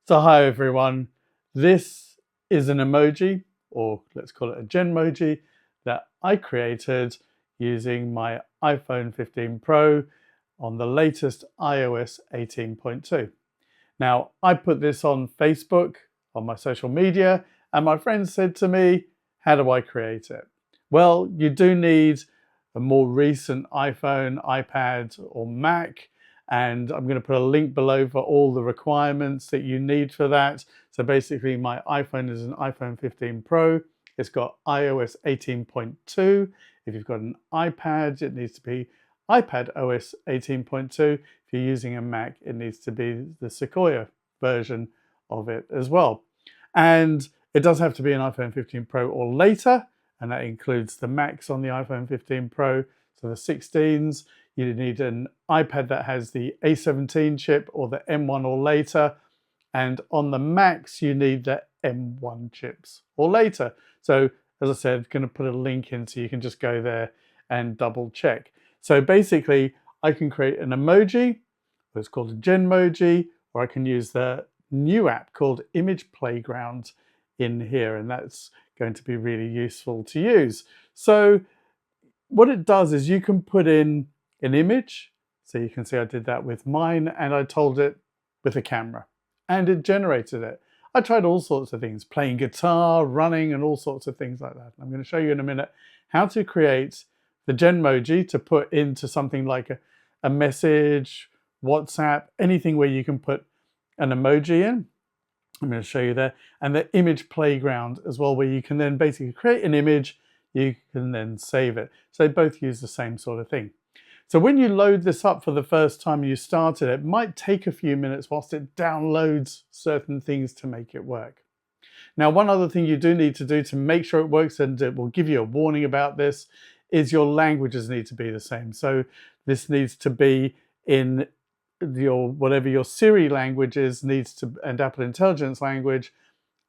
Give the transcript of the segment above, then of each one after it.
So hi everyone, this is an emoji, or let's call it a Genmoji, that I created using my iPhone 15 Pro on the latest iOS 18.2. Now, I put this on Facebook, on my social media, and my friends said to me, how do I create it? Well, you do need a more recent iPhone, iPad, or Mac, and I'm going to put a link below for all the requirements that you need for that. So basically my iPhone is an iPhone 15 Pro. It's got iOS 18.2. If you've got an iPad, it needs to be iPad OS 18.2. If you're using a Mac, it needs to be the Sequoia version of it as well. And it does have to be an iPhone 15 Pro or later, and that includes the Macs on the iPhone 15 Pro, so the 16s. You need an iPad that has the A17 chip or the M1 or later. And on the Macs, you need the M1 chips or later. So as I said, I'm going to put a link in so you can just go there and double check. So basically, I can create an emoji, it's called a Genmoji, or I can use the new app called Image Playground in here, and that's going to be really useful to use. So what it does is you can put in an image. So you can see I did that with mine, and I told it with a camera, and it generated it. I tried all sorts of things, playing guitar, running, and all sorts of things like that. I'm going to show you in a minute how to create the Genmoji to put into something like a message, WhatsApp, anything where you can put an emoji in. I'm going to show you there. And the image playground as well, where you can then basically create an image, you can then save it. So they both use the same sort of thing. So when you load this up for the first time you started, it might take a few minutes whilst it downloads certain things to make it work. Now, one other thing you do need to do to make sure it works, and it will give you a warning about this, is your languages need to be the same. So this needs to be in your whatever your Siri language is, and Apple Intelligence language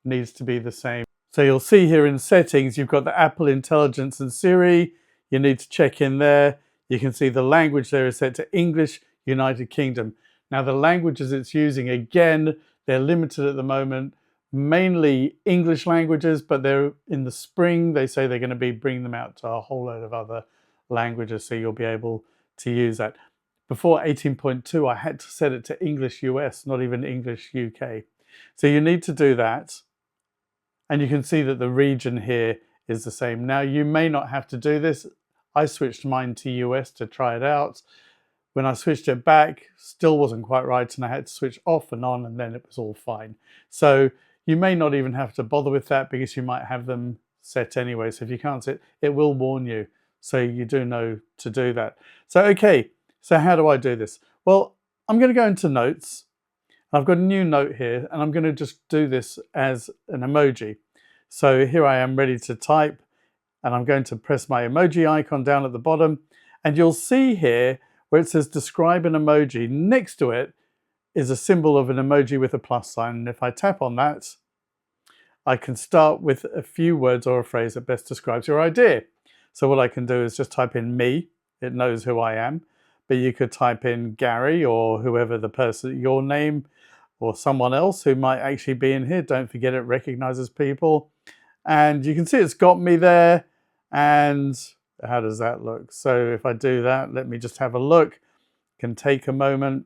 needs to be the same. So you'll see here in settings, you've got the Apple Intelligence and Siri. You need to check in there. You can see the language there is set to English, United Kingdom. Now the languages it's using, again, they're limited at the moment, mainly English languages, but they're in the spring, they say they're going to be bringing them out to a whole load of other languages, so you'll be able to use that. Before 18.2, I had to set it to English US, not even English UK. So you need to do that. And you can see that the region here is the same. Now, you may not have to do this. I switched mine to US to try it out. When I switched it back, still wasn't quite right, and I had to switch off and on, and then it was all fine. So you may not even have to bother with that because you might have them set anyway. So if you can't set, it will warn you. So you do know to do that. So, okay, so how do I do this? Well, I'm going to go into notes. I've got a new note here, and I'm going to just do this as an emoji. So here I am ready to type, and I'm going to press my emoji icon down at the bottom, and you'll see here where it says describe an emoji, next to it is a symbol of an emoji with a plus sign. And if I tap on that, I can start with a few words or a phrase that best describes your idea. So what I can do is just type in me, it knows who I am, but you could type in Gary or whoever the person, your name, or someone else who might actually be in here. Don't forget it recognizes people. And you can see it's got me there. And how does that look? So if I do that, let me just have a look. Can take a moment.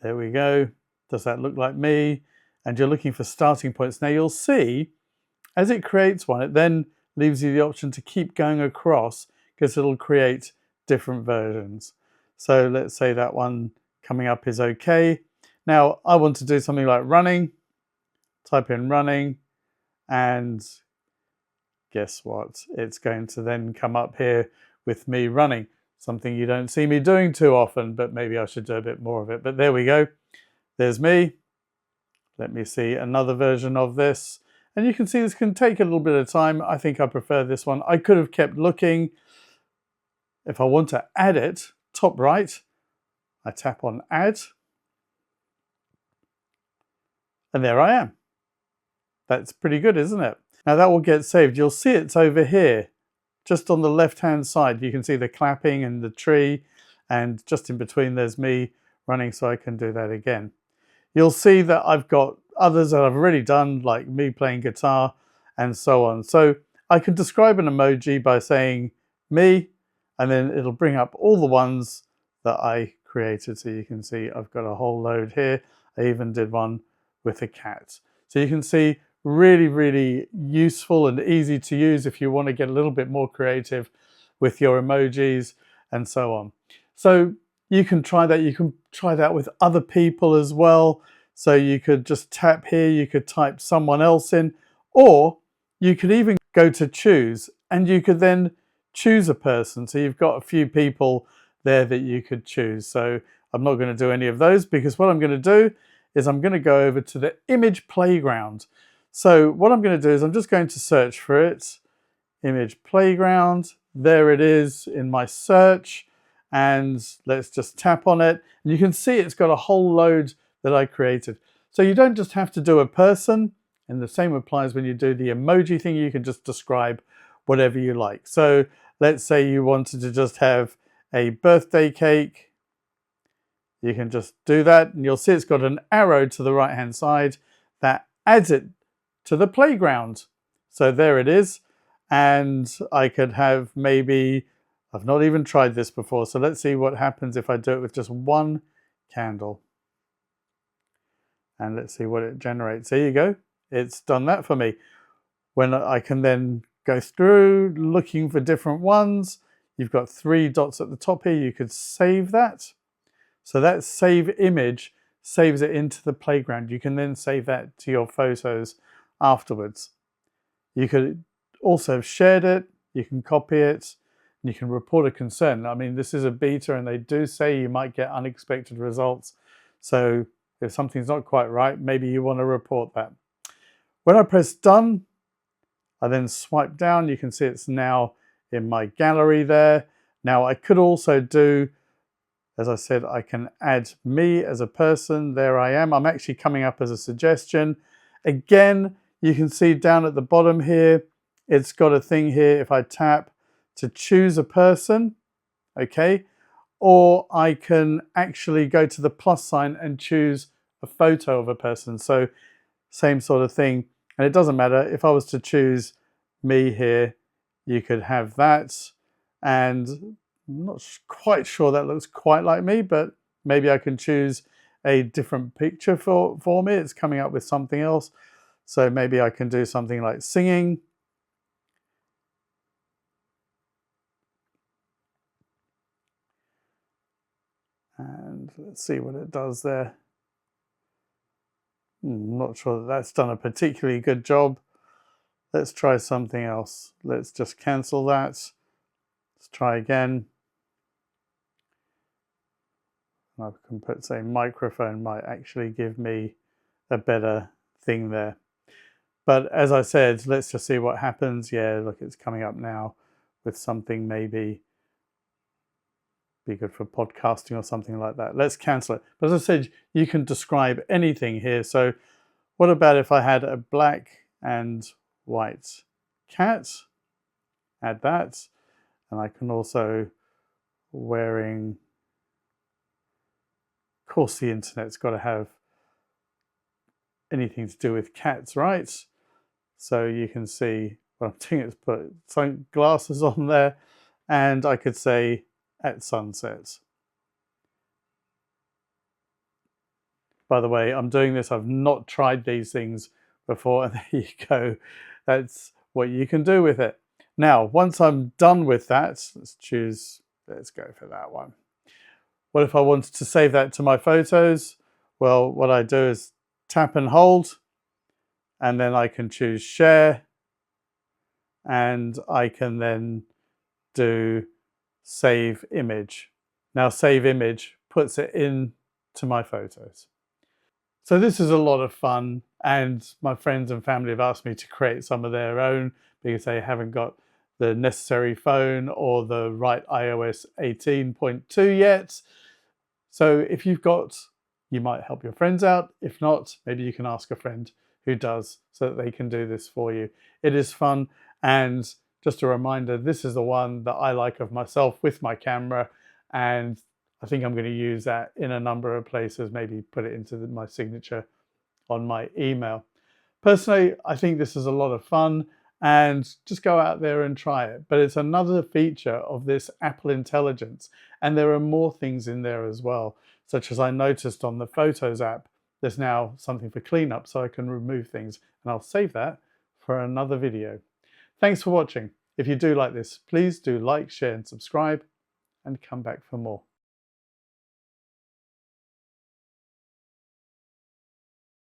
There we go. Does that look like me? And you're looking for starting points. Now you'll see, as it creates one, it then leaves you the option to keep going across because it'll create different versions. So let's say that one coming up is okay. Now I want to do something like running. Type in running, and guess what? It's going to then come up here with me running. Something you don't see me doing too often, but maybe I should do a bit more of it. But there we go. There's me. Let me see another version of this. And you can see this can take a little bit of time. I think I prefer this one. I could have kept looking. If I want to add it, top right, I tap on add. And there I am. That's pretty good, isn't it? Now that will get saved. You'll see it's over here, just on the left-hand side. You can see the clapping and the tree. and just in between there's me running, so I can do that again. You'll see that I've got others that I've already done, like me playing guitar and so on. So I can describe an emoji by saying me, and then it'll bring up all the ones that I created. So you can see I've got a whole load here. I even did one with a cat. So you can see really, really useful and easy to use if you want to get a little bit more creative with your emojis and so on. So you can try that. You can try that with other people as well. So you could just tap here, you could type someone else in, or you could even go to choose and you could then choose a person. So you've got a few people there that you could choose. So I'm not going to do any of those, because what I'm going to do is I'm going to go over to the image playground. So what I'm going to do is I'm just going to search for it, image playground. There it is in my search, and let's just tap on it. And you can see it's got a whole load that I created. So you don't just have to do a person, and the same applies when you do the emoji thing. You can just describe whatever you like. So let's say you wanted to just have a birthday cake. You can just do that, and you'll see it's got an arrow to the right hand side that adds it to the playground. So there it is. And I could have maybe, I've not even tried this before, so let's see what happens if I do it with just one candle. And let's see what it generates. There you go. It's done that for me. When I can then go through looking for different ones, you've got 3 dots at the top here. You could save that. So that save image saves it into the playground. You can then save that to your photos afterwards. You could also have shared it. You can copy it. You can report a concern. I mean, this is a beta, and they do say you might get unexpected results. So if something's not quite right, maybe you want to report that. When I press done, I then swipe down. You can see it's now in my gallery there. Now I could also do, as I said, I can add me as a person. There I am. I'm actually coming up as a suggestion. Again, you can see down at the bottom here, it's got a thing here. If I tap to choose a person, okay, or I can actually go to the plus sign and choose a photo of a person. So same sort of thing. And it doesn't matter. If I was to choose me here, you could have that. And I'm not quite sure that looks quite like me, but maybe I can choose a different picture for me. It's coming up with something else. So maybe I can do something like singing. And let's see what it does there. I'm not sure that that's done a particularly good job. Let's try something else. Let's just cancel that. Let's try again. I can put, say, microphone might actually give me a better thing there. But as I said, let's just see what happens. Yeah, look, it's coming up now with something maybe be good for podcasting or something like that. Let's cancel it. But as I said, you can describe anything here. So what about if I had a black and white cat? Add that. And I can also wearing, of course the internet's got to have anything to do with cats, right? So you can see what I'm doing is put sunglasses on there, and I could say at sunset. By the way, I'm doing this, I've not tried these things before, and there you go. That's what you can do with it. Now, once I'm done with that, let's go for that one. What if I wanted to save that to my photos? Well, what I do is tap and hold, and then I can choose share, and I can then do save image. Now save image puts it into my photos. So this is a lot of fun, and my friends and family have asked me to create some of their own because they haven't got the necessary phone or the right iOS 18.2 yet. So if you've got, you might help your friends out. If not, maybe you can ask a friend who does so that they can do this for you. It is fun, and just a reminder, this is the one that I like of myself with my camera, and I think I'm going to use that in a number of places, maybe put it into my signature on my email. Personally, I think this is a lot of fun, and just go out there and try it. But it's another feature of this Apple Intelligence, and there are more things in there as well, such as I noticed on the Photos app, there's now something for cleanup, so I can remove things, and I'll save that for another video. Thanks for watching. If you do like this, please do like, share, and subscribe, and come back for more.